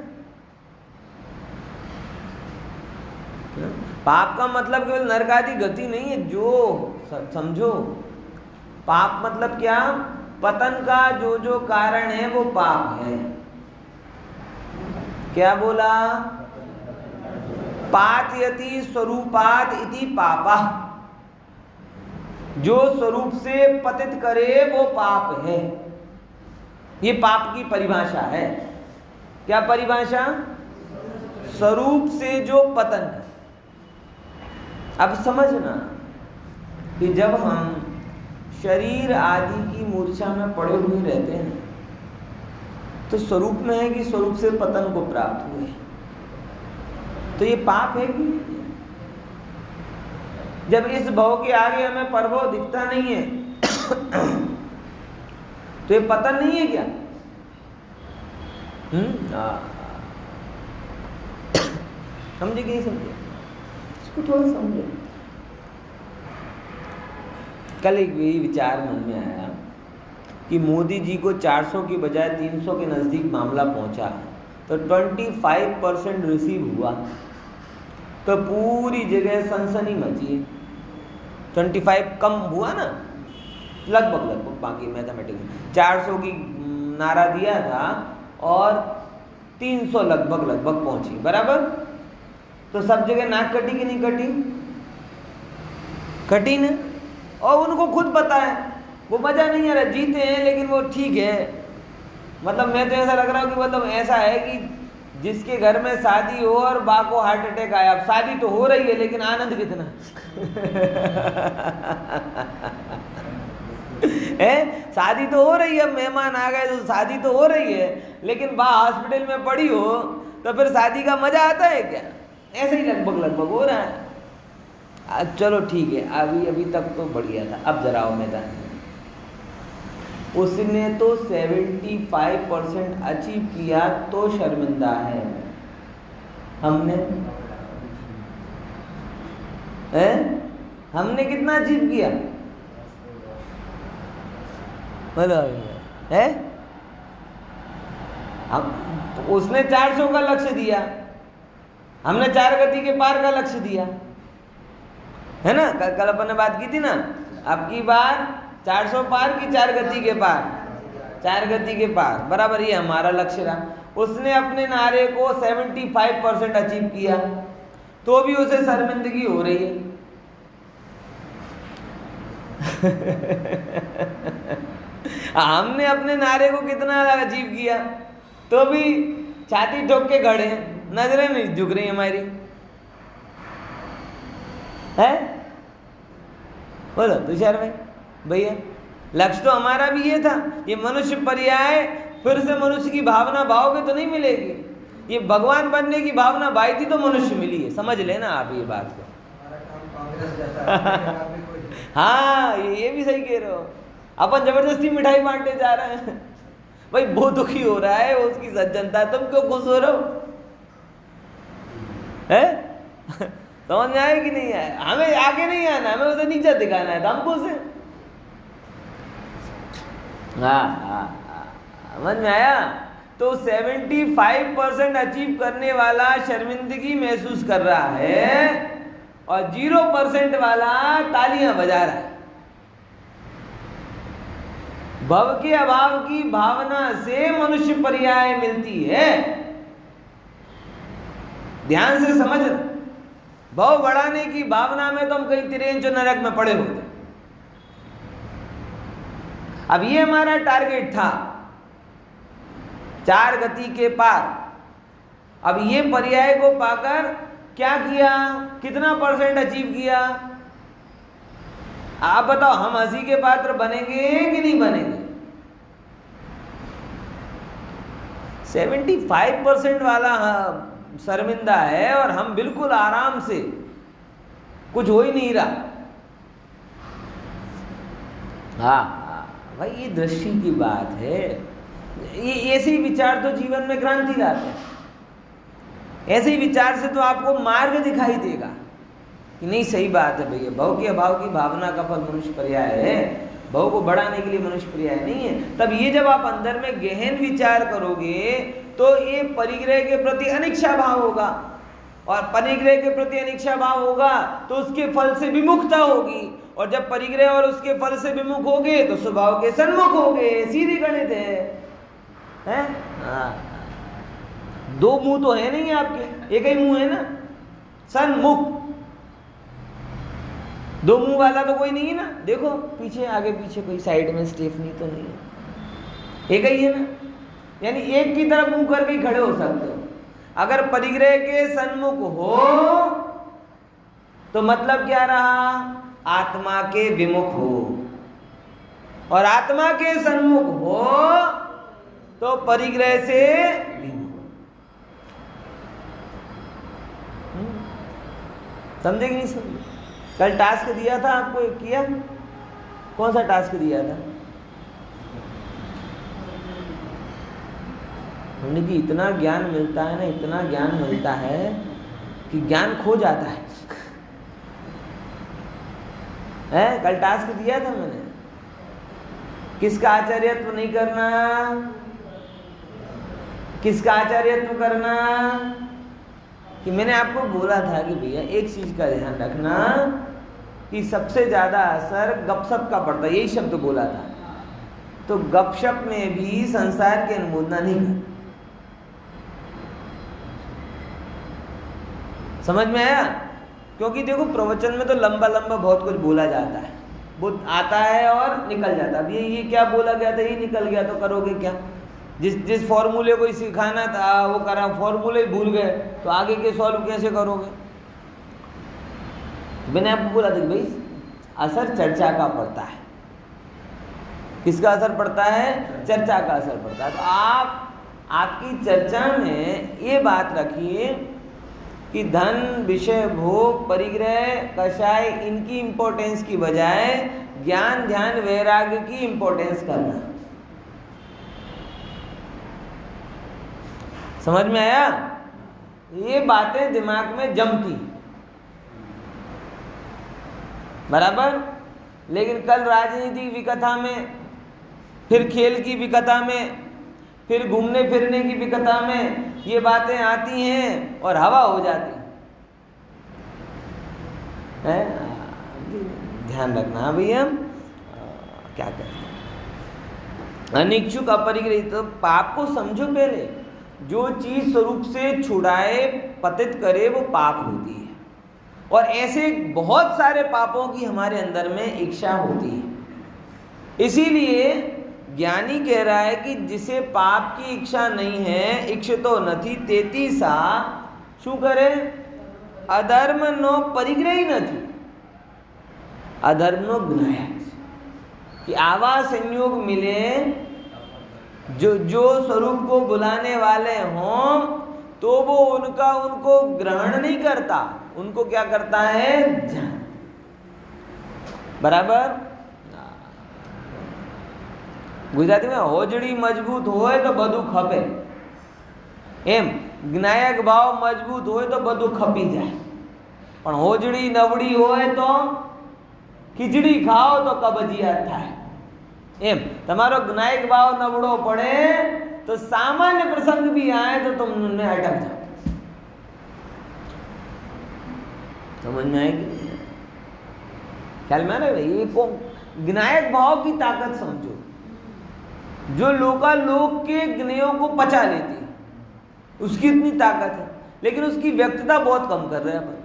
पाप का मतलब केवल नरकादि गति नहीं है, जो समझो पाप मतलब क्या? पतन का जो जो कारण है वो पाप है। क्या बोला? पातयति स्वरूपात इति पापा, जो स्वरूप से पतित करे वो पाप है। ये पाप की परिभाषा है। क्या परिभाषा? स्वरूप से जो पतन। अब समझना कि जब हम शरीर आदि की मूर्छा में पड़े हुए रहते हैं तो स्वरूप में है कि स्वरूप से पतन को प्राप्त हुए, तो ये पाप है कि नहीं? जब इस भव के आगे हमें परभव दिखता नहीं है तो ये पतन नहीं है क्या? समझे कि नहीं समझे? इसको थोड़ा समझे। कल एक यही विचार मन में आया कि मोदी जी को 400 की बजाय 300 के नज़दीक मामला पहुंचा, तो 25% रिसीव हुआ, तो पूरी जगह सनसनी मची। 25 कम हुआ ना, लगभग बाकी मैथमेटिक्स 400 की नारा दिया था और 300 लगभग पहुंची, बराबर। तो सब जगह नाक कटी कि नहीं कटी? कटी ना। और उनको खुद पता है वो मजा नहीं आ रहा, जीते हैं लेकिन वो ठीक है। मतलब मैं तो ऐसा लग रहा हूँ कि मतलब ऐसा है कि जिसके घर में शादी हो और बा को हार्ट अटैक आया। अब शादी तो हो रही है लेकिन आनंद कितना है। शादी तो हो रही है, मेहमान आ गए तो शादी तो हो रही है, लेकिन बा हॉस्पिटल में पड़ी हो तो फिर शादी का मजा आता है क्या? ऐसे ही लगभग हो रहा है। चलो ठीक है, अभी तक तो बढ़िया था। अब जरा आओ मैदान। उसने तो 75% अचीव किया तो शर्मिंदा है। हमने हमने कितना अचीव किया? है हम तो उसने 400 का लक्ष्य दिया, हमने 4 गति के पार का लक्ष्य दिया, है ना। कल अपन ने बात की थी ना, अब की बार 400 पार की 4 गति के पार, 4 गति के पार बराबर ये हमारा लक्ष्य रहा। उसने अपने नारे को 75% अचीव किया, तो भी उसे शर्मिंदगी हो रही है। हमने अपने नारे को कितना अचीव किया, तो भी छाती ठोक के खड़े हैं, नजरें नहीं झुक रही हमारी, है। बोलो तुषार भाई, भैया लक्ष्य तो हमारा भी ये था। ये मनुष्य पर्याय फिर से मनुष्य की भावना भाओगे तो नहीं मिलेगी। ये भगवान बनने की भावना भाई थी तो मनुष्य मिली है, समझ लेना आप ये बात को। हाँ ये भी सही कह रहे हो। अपन जबरदस्ती मिठाई बांटने जा रहे हैं, भाई वो दुखी हो रहा है, उसकी सज्जनता, तुम क्यों खुश हो रहे हो, है। समझ में आया कि नहीं आया? हमें आगे नहीं आना, हमें उसे नीचे दिखाना है, तो हम खुश हैं। समझ में आया? तो 75% अचीव करने वाला शर्मिंदगी महसूस कर रहा है और 0% वाला तालियां बजा रहा है। भव के अभाव की भावना से मनुष्य पर्याय मिलती है। ध्यान से समझना, भव बढ़ाने की भावना में तो हम कहीं तिरेंचो नरक में पड़े होते। अब ये हमारा टारगेट था 4 गति के पार। अब ये पर्याय को पाकर क्या किया, कितना % अचीव किया? आप बताओ, हम हंसी के पात्र बनेंगे कि नहीं बनेंगे? 75% वाला शर्मिंदा है और हम बिल्कुल आराम से, कुछ हो ही नहीं रहा। हाँ भाई, ये दृष्टि की बात है। ये ऐसे ही विचार तो जीवन में क्रांति लाते हैं। ऐसे ही विचार से तो आपको मार्ग दिखाई देगा कि नहीं, सही बात है भैया, भव के अभाव की भावना का फल मनुष्य पर्याय है, भव को बढ़ाने के लिए मनुष्य पर्याय नहीं है। तब ये जब आप अंदर में गहन विचार करोगे तो ये परिग्रह के प्रति अनिच्छा भाव होगा, और परिग्रह के प्रति अनिच्छा भाव होगा तो उसके फल से विमुखता होगी, और जब परिग्रह और उसके फल से विमुख होगे तो स्वभाव के सन्मुख होगे। सीधी गणित है? हाँ, 2 मुंह तो है नहीं आपके, एक ही मुंह है ना, सन्मुख। 2 मुंह वाला तो कोई नहीं है ना। देखो पीछे, आगे पीछे कोई साइड में स्टेफनी तो नहीं है, एक ही है ना। यानी एक की तरफ मुंह करके ही खड़े हो सकते हो। अगर परिग्रह के सन्मुख हो तो मतलब क्या रहा, आत्मा के विमुख हो, और आत्मा के सन्मुख हो तो परिग्रह से विमुख। समझे कि नहीं समझे? कल टास्क दिया था आपको, किया? कौन सा टास्क दिया था? पंडित जी, इतना ज्ञान मिलता है ना, इतना ज्ञान मिलता है कि ज्ञान खो जाता है। कल टास्क दिया था मैंने, किसका आचार्यत्व नहीं करना, किसका आचार्यत्व करना। कि मैंने आपको बोला था कि भैया एक चीज का ध्यान रखना कि सबसे ज्यादा असर गपशप का पड़ता है, यही शब्द बोला था। तो गपशप में भी संसार की अनुमोदना नहीं कर। समझ में आया? क्योंकि देखो प्रवचन में तो लंबा लंबा बहुत कुछ बोला जाता है, वो आता है और निकल जाता है। अब ये क्या बोला गया था, ये निकल गया, तो करोगे क्या? जिस फॉर्मूले को सिखाना था वो करा, फॉर्मूले ही भूल गए तो आगे के सॉल्व कैसे करोगे? मैंने आपको बोला था कि भाई असर चर्चा का पड़ता है। किसका असर पड़ता है? चर्चा का असर पड़ता है। तो आप आपकी चर्चा में ये बात रखिए कि धन, विषय, भोग, परिग्रह, कषाय, इनकी इंपॉर्टेंस की बजाय ज्ञान, ध्यान, वैराग्य की इंपॉर्टेंस करना। समझ में आया? ये बातें दिमाग में जमती बराबर। लेकिन कल राजनीति विकथा में, फिर खेल की विकथा में, फिर घूमने फिरने की विकता में ये बातें आती हैं और हवा हो जाती है। ध्यान रखना भैया, क्या करते हैं अनिच्छुक अपरिग्रहित। तो पाप को समझो पहले, जो चीज स्वरूप से छुड़ाए पतित करे वो पाप होती है, और ऐसे बहुत सारे पापों की हमारे अंदर में इच्छा होती है। इसीलिए ज्ञानी कह रहा है कि जिसे पाप की इच्छा नहीं है, इच्छितो નથી તેથી सा શું કરે? અધર્મનો પરિગ્રહી નથી, अधर्मનો જ્ઞાય। कि आवा संयोग मिले जो स्वरूप को बुलाने वाले हों तो वो उनको ग्रहण नहीं करता, उनको क्या करता है? ध्यान। बराबर। गुजराती में होजड़ी मजबूत होए तो बधु खपे, एम ज्ञायक भाव मजबूत होए तो बधु खपी जाए, पण होजड़ी नवड़ी होए तो खीचड़ी खाओ तो कबजियात थाय। एम तमारो ज्ञायक भाव नवड़ो पड़े तो सामान्य प्रसंग भी आए तो तुमने अटक जाओ। समझ में आएगी? ख्याल में आ रहा है? ये को ज्ञायक भाव की ताकत समझो, जो लोकालोक के ज्ञेयों को पचा लेती है, उसकी इतनी ताकत है, लेकिन उसकी व्यक्तता बहुत कम कर रहे हैं अपन,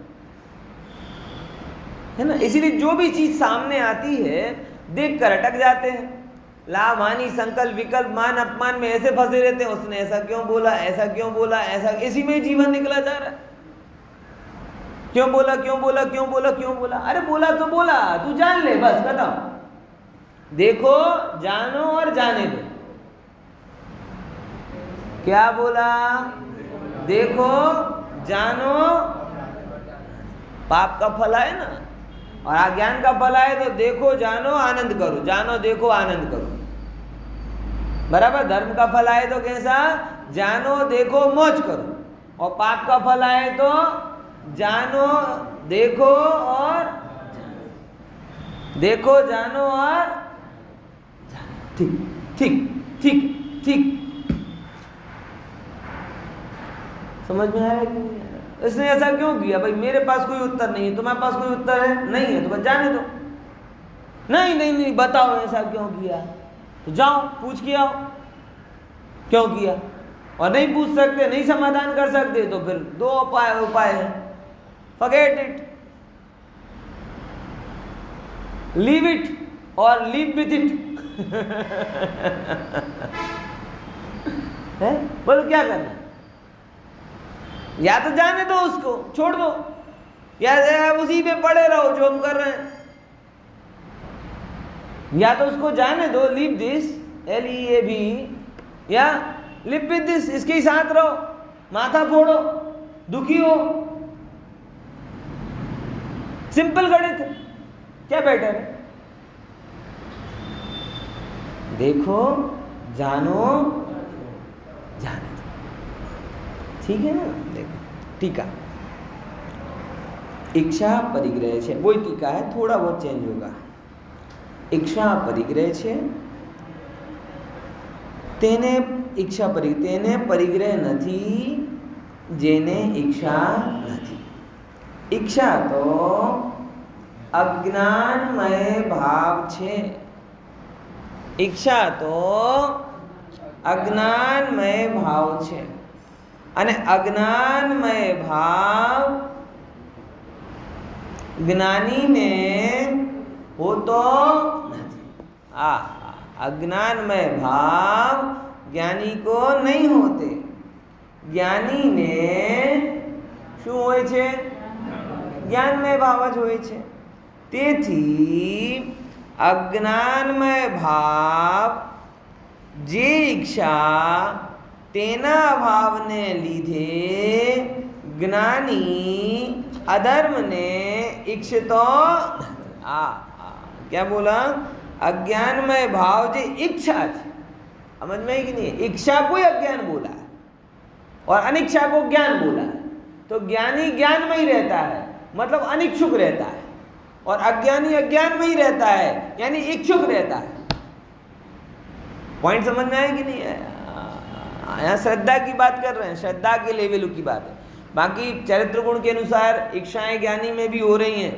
है ना। इसीलिए जो भी चीज सामने आती है देख कर अटक जाते हैं। लाभ हानि संकल्प विकल्प मान अपमान में ऐसे फंसे रहते हैं, उसने ऐसा क्यों बोला, ऐसा क्यों बोला, ऐसा, इसी में ही जीवन निकला जा रहा है। क्यों बोला, क्यों बोला, क्यों बोला, क्यों बोला? अरे बोला तो बोला, तू जान ले, बस खत्म। देखो, जानो और जाने दो। क्या बोला? देखो, जानो, पाप का फल है ना, और अज्ञान का फल है तो देखो, जानो, आनंद करो, जानो, देखो, आनंद करो। बराबर। धर्म का फल आए तो कैसा? जानो, देखो, मौज करो, और पाप का फल आए तो जानो, देखो और देखो, जानो और ठीक ठीक ठीक ठीक। समझ में आया कि इसने ऐसा क्यों किया? भाई मेरे पास कोई उत्तर नहीं है, तुम्हारे पास कोई उत्तर है? नहीं है, तो बस जाने दो। नहीं नहीं नहीं, बताओ ऐसा क्यों किया? तो जाओ पूछ के आओ क्यों किया। और नहीं पूछ सकते, नहीं समाधान कर सकते, तो फिर दो उपाय है, फॉरगेट इट, लीव इट और लीव विद इट। है? बोलो क्या करना? या तो जाने दो, उसको छोड़ दो, या उसी पे पड़े रहो जो हम कर रहे हैं। या तो उसको जाने दो, लीव दिस, LEAV, या लिव विद दिस, इसके ही साथ रहो, माथा फोड़ो, दुखी हो। सिंपल गणित, क्या बेटर है? देखो, जानो, जाने दो, ठीक है ना। देखो टीका, इच्छा परिग्रह छे, वही टीका है, थोड़ा बहुत चेंज होगा। इच्छा परिग्रह छे, तेने इच्छा तेने परिग्रह नथी जेने इच्छा नथी। इच्छा तो अज्ञानमय भाव छे, इच्छा तो अज्ञानमय भाव छे, अने अज्ञानमय भाव ज्ञानी ने होतो नहीं। अज्ञानमय भाव ज्ञानी को नहीं होते। ज्ञानी ने શું હોય છે? જ્ઞાનમય ભાવ જ હોય છે। તેથી અજ્ઞાનમય ભાવ જે ઈચ્છા તેના ભાવને લીધે જ્ઞાની અધર્મને ઈચ્છતો। क्या बोला? अज्ञानमय भाव जो इच्छा है, समझ में कि नहीं? इच्छा को अज्ञान बोला है और अनिच्छा को ज्ञान बोला है। तो ज्ञानी ज्ञान में ही रहता है, मतलब अनिच्छुक रहता है, और अज्ञानी अज्ञान में ही रहता है, यानी इच्छुक रहता है। पॉइंट समझ में आया कि नहीं आया? यहाँ श्रद्धा की बात कर रहे हैं, श्रद्धा के लेवल की बात है। बाकी चरित्र गुण के अनुसार इच्छाएं ज्ञानी में भी हो रही हैं,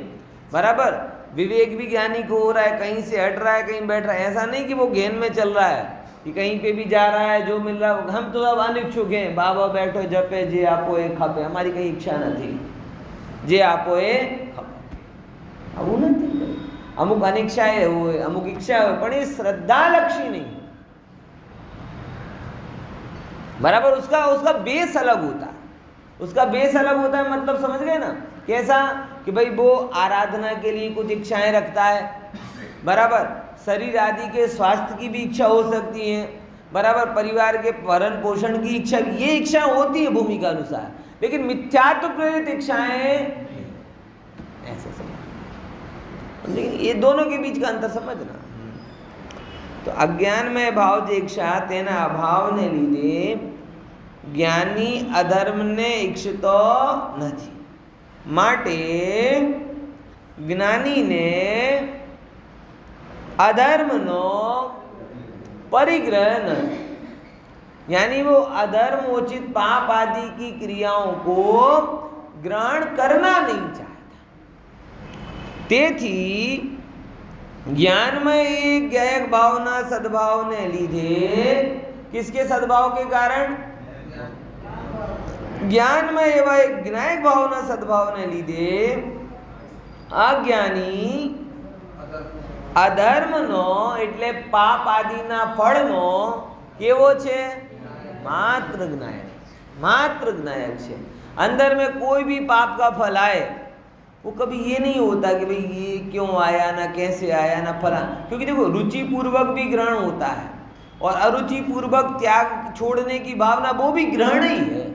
बराबर। विवेक भी ज्ञानी को हो रहा है, कहीं से हट रहा है, कहीं बैठ रहा है। ऐसा नहीं कि वो घेन में चल रहा है कि कहीं पे भी जा रहा है, जो मिल रहा है। हम तो अब अनिच्छुक हैं, बाबा बैठो जपे जे आपो ए खपे, हमारी कहीं इच्छा न थी जे आपो ए खपे, આવું નથી। અમુક અનિચ્છાએ હોય, અમુક ઈચ્છા હોય, પણ એ શ્રદ્ધાલક્ષી नहीं, बराबर। उसका बेस अलग होता है, उसका बेस अलग होता है। मतलब समझ गए ना? कैसा कि भाई वो आराधना के लिए कुछ इच्छाएं रखता है, बराबर। शरीर आदि के स्वास्थ्य की भी इच्छा हो सकती है, बराबर। परिवार के भरण पोषण की इच्छा, ये इच्छा होती है भूमिका अनुसार, लेकिन मिथ्यात्व प्रेरित इच्छाएं ऐसे समझ। लेकिन ये दोनों के बीच का अंतर समझना। तो अज्ञान में भाव जे इच्छा तेना अभाव ने लीधे ज्ञानी अधर्म ने इच्छितो નથી, માટે જ્ઞાની ને अधर्म नो परिग्रह नहीं, यानी वो अधर्म उचित पाप आदि की क्रियाओं को ग्रहण करना नहीं चाहता। तेथी ज्ञान में एक ज्ञायक भावना सद्भाव ने लीधे, किसके सद्भाव के कारण? ज्ञान में एवं एक ज्ञायक भावना सद्भाव ने लीधे अज्ञानी अधर्म नो એટલે પાપ આદિના ફળનો કેવો છે? માત્ર જ્ઞાયક છે। अंदर में कोई भी पाप का फल आए, वो कभी ये नहीं होता कि भाई ये क्यों आया, ना कैसे आया, ना फला। क्योंकि देखो रुचि पूर्वक भी ग्रहण होता है, और अरुचि पूर्वक त्याग छोड़ने की भावना वो भी ग्रहण ही है।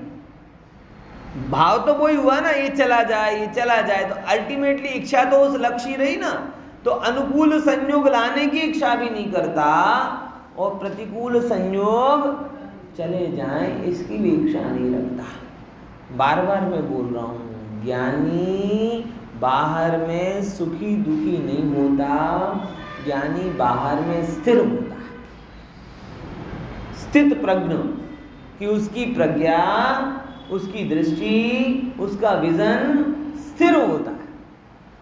भाव तो वही हुआ ना, ये चला जाए, तो अल्टीमेटली इच्छा तो उस लक्ष्य रही ना। तो अनुकूल संयोग लाने की इच्छा भी नहीं करता, और प्रतिकूल संयोग चले जाएं इसकी भी इच्छा नहीं रखता। बार बार मैं बोल रहा हूँ, ज्ञानी बाहर में सुखी दुखी नहीं होता, ज्ञानी बाहर में स्थिर होता है, स्थित प्रज्ञ, कि उसकी प्रज्ञा, उसकी दृष्टि, उसका विजन स्थिर होता है।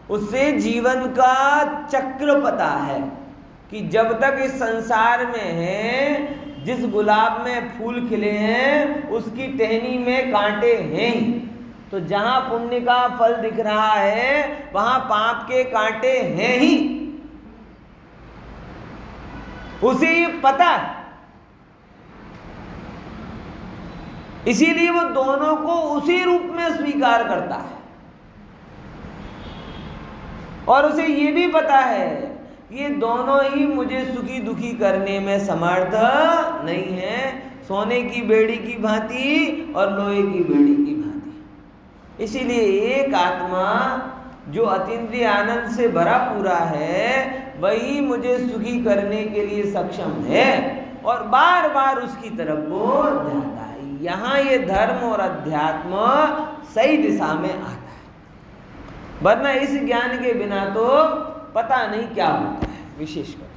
उससे जीवन का चक्र पता है कि जब तक इस संसार में है, जिस गुलाब में फूल खिले हैं उसकी टहनी में कांटे हैं ही। तो जहां पुण्य का फल दिख रहा है वहां पाप के कांटे हैं ही, उसे ये पता है। इसीलिए वो दोनों को उसी रूप में स्वीकार करता है, और उसे ये भी पता है कि ये दोनों ही मुझे सुखी दुखी करने में समर्थ नहीं है। सोने की बेड़ी की भांति और लोहे की बेड़ी की भांति। इसीलिए एक आत्मा जो अतीन्द्रिय आनंद से भरा पूरा है, वही मुझे सुखी करने के लिए सक्षम है, और बार बार उसकी तरफ वो जाता है। यहाँ ये धर्म और अध्यात्म सही दिशा में आता है, वरना इस ज्ञान के बिना तो पता नहीं क्या होता है विशेषकर।